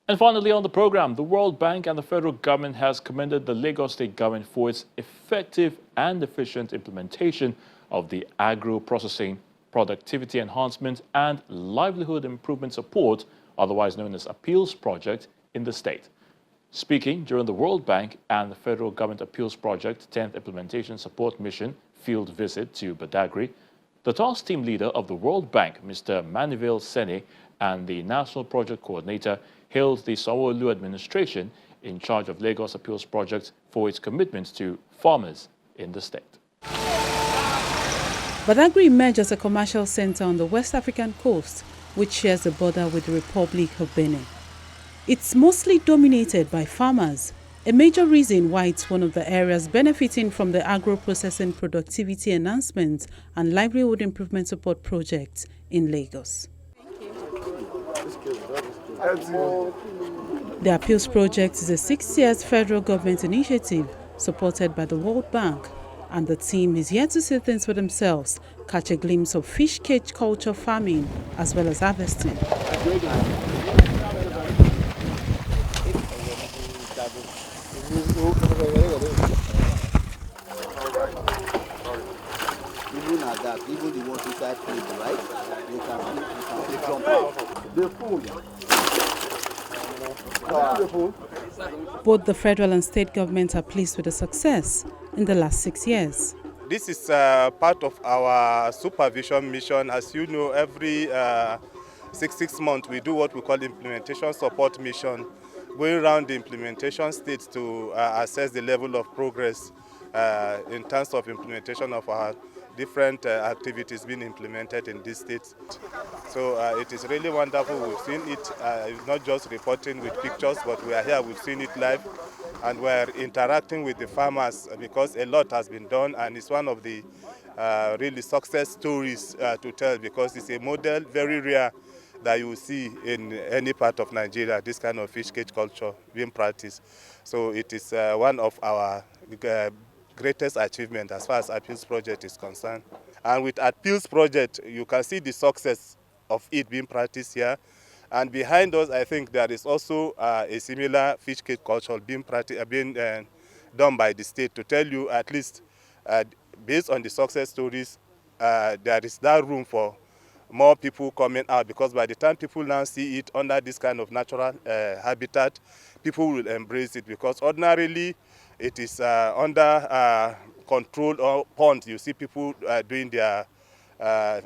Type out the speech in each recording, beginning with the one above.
And finally on the program, the World Bank and the federal government has commended the Lagos State government for its effective and efficient implementation of the agro-processing, productivity enhancement and livelihood improvement support, otherwise known as Appeals Project, in the state. Speaking during the World Bank and the Federal Government Appeals Project 10th Implementation Support Mission field visit to Badagry, the task team leader of the World Bank, Mr. Manivel Sene, and the National Project Coordinator hailed the Sanwo-Olu administration in charge of Lagos Appeals Project for its commitment to farmers in the state. Badagry emerged as a commercial center on the West African coast, which shares the border with the Republic of Benin. It's mostly dominated by farmers, a major reason why it's one of the areas benefiting from the agro-processing productivity enhancement and livelihood improvement support projects in Lagos. The Appeals Project is a 6-year federal government initiative supported by the World Bank, and the team is here to see things for themselves, catch a glimpse of fish cage culture farming as well as harvesting. Even at that, even the ones inside food, right? You can jump out. The food. Both the federal and state governments are pleased with the success in the last 6 years. This is part of our supervision mission. As you know, every six months we do what we call implementation support mission, going around the implementation states to assess the level of progress in terms of implementation of our different activities being implemented in these states. So it is really wonderful. We've seen it, not just reporting with pictures, but we are here, we've seen it live, and we're interacting with the farmers because a lot has been done, and it's one of the really success stories to tell, because it's a model very rare that you will see in any part of Nigeria, this kind of fish cage culture being practiced. So it is one of our greatest achievement as far as Appeals Project is concerned. And with Appeals Project, you can see the success of it being practiced here. And behind us, I think there is also a similar fish cage culture being done by the state, to tell you at least based on the success stories, there is that room for more people coming out, because by the time people now see it under this kind of natural habitat, people will embrace it, because ordinarily it is under controlled or pond. You see people doing their,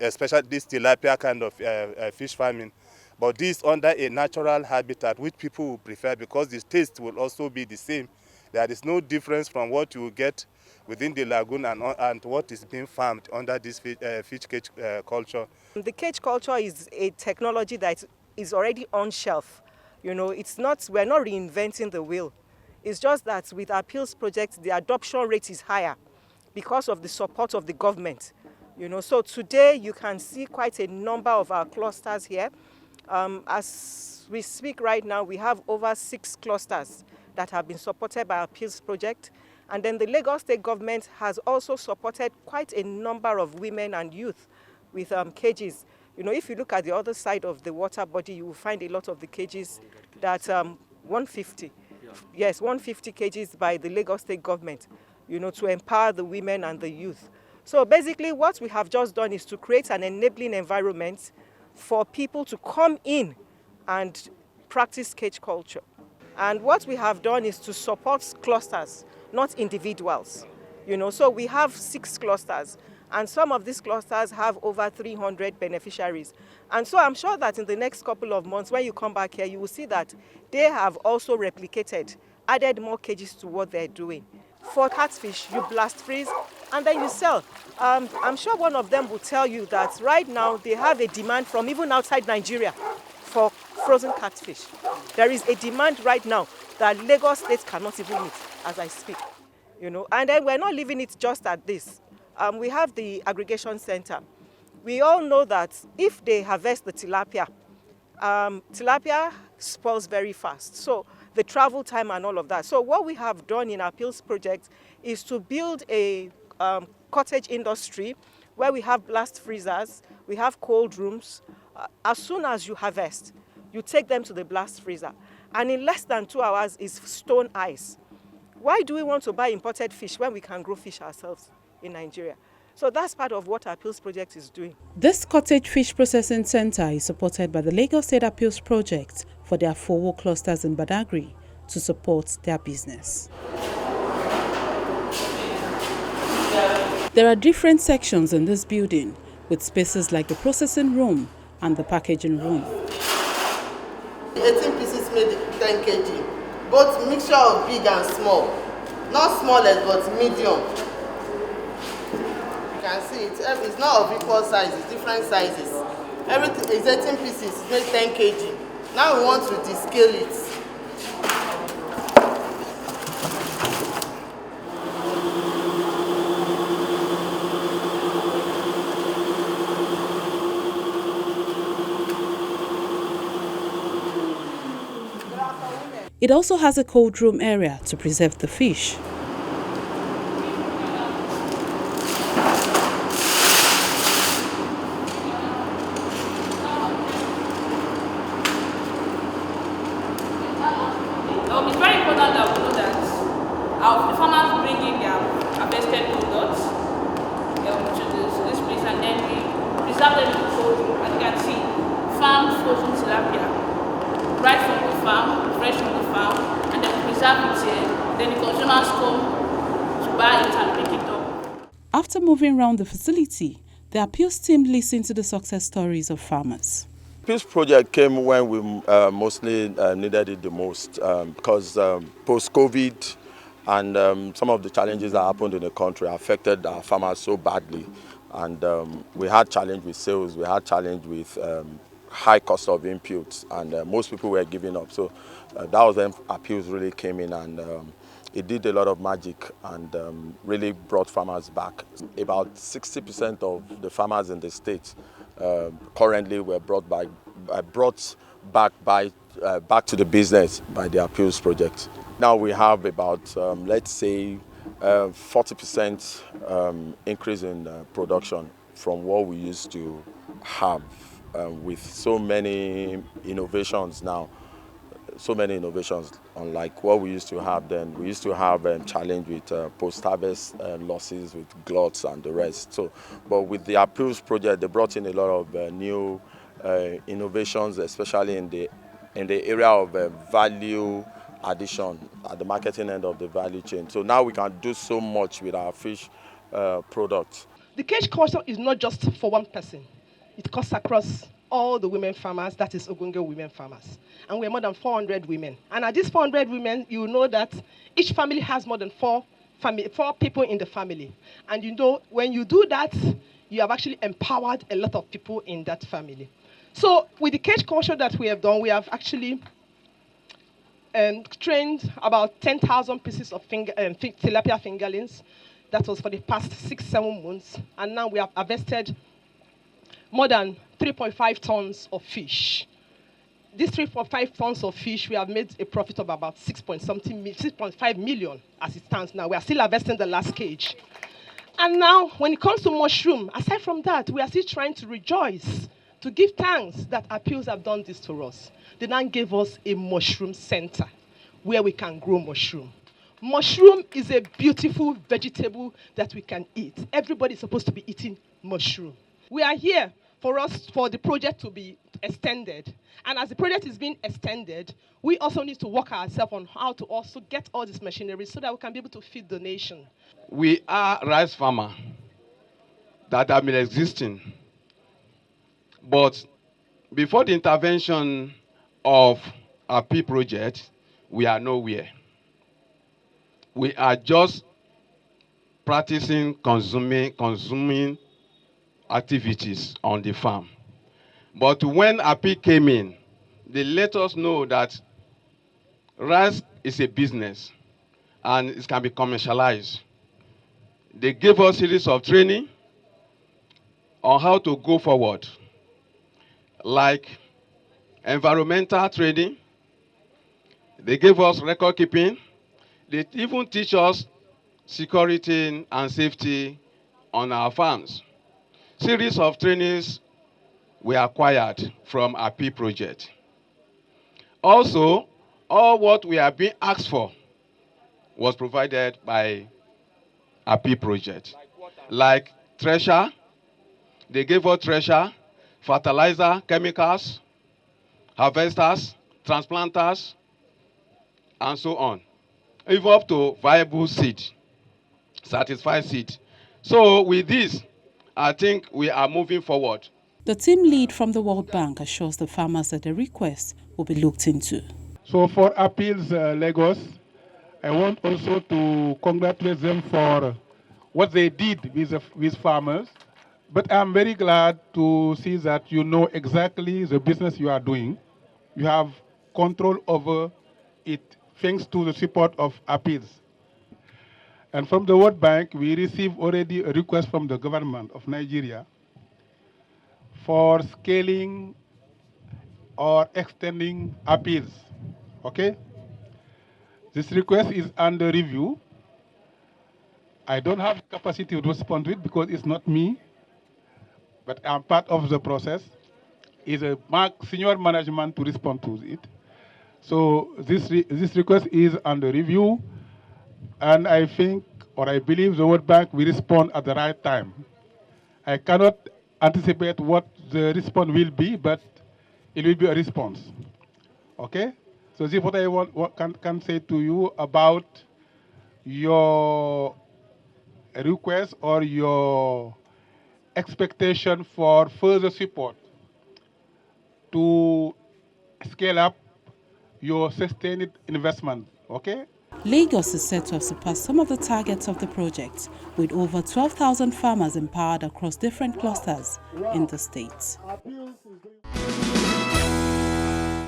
especially this tilapia kind of fish farming. But this under a natural habitat, which people will prefer, because the taste will also be the same. There is no difference from what you will get within the lagoon and what is being farmed under this fish cage culture. The cage culture is a technology that is already on shelf. You know, we're not reinventing the wheel. It's just that with Appeals Project, the adoption rate is higher because of the support of the government. You know, so today you can see quite a number of our clusters here. As we speak right now, we have over 6 clusters that have been supported by Appeals Project. And then the Lagos State government has also supported quite a number of women and youth with cages. You know, if you look at the other side of the water body, you will find a lot of the cages that 150. Yes, 150 cages by the Lagos State government, you know, to empower the women and the youth. So basically what we have just done is to create an enabling environment for people to come in and practice cage culture. And what we have done is to support clusters, not individuals. You know, so we have 6 clusters, and some of these clusters have over 300 beneficiaries. And so I'm sure that in the next couple of months, when you come back here, you will see that they have also replicated, added more cages to what they're doing. For catfish, you blast freeze and then you sell. I'm sure one of them will tell you that right now they have a demand from even outside Nigeria for frozen catfish. There is a demand right now that Lagos State cannot even meet as I speak. You know, and then we're not leaving it just at this. We have the aggregation center. We all know that if they harvest the tilapia, tilapia spoils very fast. So the travel time and all of that. So what we have done in our Appeals Project is to build a cottage industry where we have blast freezers, we have cold rooms. As soon as you harvest, You take them to the blast freezer, and in less than 2 hours is stone ice. Why do we want to buy imported fish when we can grow fish ourselves in Nigeria? So that's part of what Appeals Project is doing. This cottage fish processing center is supported by the Lagos State Appeals Project for their 4 clusters in Badagry to support their business. There are different sections in this building, with spaces like the processing room and the packaging room. 18 pieces made 10 kg, both mixture of big and small. Not smallest, but medium. You can see it's not of equal size, it's different sizes. Everything is 18 pieces, made 10 kg. Now we want to descale it. It also has a cold room area to preserve the fish. It's very important that we know that our farmers bring in their harvested products to this place, and then we preserve them in the cold room. As you can see, farmed frozen tilapia, right from the farm, fresh from the farm, and then we preserve it here. Then the consumers come to buy it and pick it up. After moving around the facility, the appeals team listened to the success stories of farmers. This project came when we mostly needed it the most because post-COVID and some of the challenges that happened in the country affected our farmers so badly. And we had challenge with sales, we had challenge with high cost of inputs, and most people were giving up. So that was when appeals really came in, and it did a lot of magic and really brought farmers back. About 60% of the farmers in the state currently were brought back to the business by the appeals project. Now we have about, let's say, 40% increase in production from what we used to have with so many innovations now. So many innovations, unlike what we used to have then. We used to have challenge with post-harvest losses with gluts and the rest. So, but with the appeals project, they brought in a lot of new innovations, especially in the area of value addition at the marketing end of the value chain. So now we can do so much with our fish products. The cage culture is not just for one person. It cuts across all the women farmers, that is Ogongo women farmers. And we're more than 400 women. And at these 400 women, you know that each family has more than four people in the family. And you know, when you do that, you have actually empowered a lot of people in that family. So with the cage culture that we have done, we have actually trained about 10,000 pieces of tilapia fingerlings. That was for the past 6-7 months. And now we have harvested more than 3.5 tons of fish. These 3.5 tons of fish, we have made a profit of about 6.5 million as it stands now. We are still harvesting the last cage. And now, when it comes to mushroom, aside from that, we are still trying to rejoice, to give thanks that appeals have done this to us. They now gave us a mushroom center where we can grow mushroom. Mushroom is a beautiful vegetable that we can eat. Everybody is supposed to be eating mushroom. We are here for the project to be extended. And as the project is being extended, we also need to work ourselves on how to also get all this machinery so that we can be able to feed the nation. We are rice farmers that have been existing. But before the intervention of our P project, we are nowhere. We are just practicing consuming activities on the farm. But when API came in, they let us know that rice is a business and it can be commercialized. They gave us a series of training on how to go forward, like environmental training. They gave us record keeping. They even teach us security and safety on our farms. Series of trainings were acquired from our P project. Also, all what we are being asked for was provided by API project. Like thresher, they gave us thresher, fertilizer, chemicals, harvesters, transplanters, and so on. Even up to viable seed, satisfied seed. So with this, I think we are moving forward. The team lead from the World Bank assures the farmers that the request will be looked into. So for Appeals Lagos, I want also to congratulate them for what they did with farmers. But I'm very glad to see that you know exactly the business you are doing. You have control over it thanks to the support of Appeals. And from the World Bank, we received already a request from the government of Nigeria for scaling or extending Appeals. Okay? This request is under review. I don't have capacity to respond to it because it's not me, but I'm part of the process. It's a senior management to respond to it. So this request is under review, and I think, or I believe the World Bank will respond at the right time. I cannot anticipate what the response will be, but it will be a response. Okay? So this is what I can say to you about your request or your expectation for further support to scale up your sustained investment, okay? Lagos is set to have surpassed some of the targets of the project, with over 12,000 farmers empowered across different clusters in the state.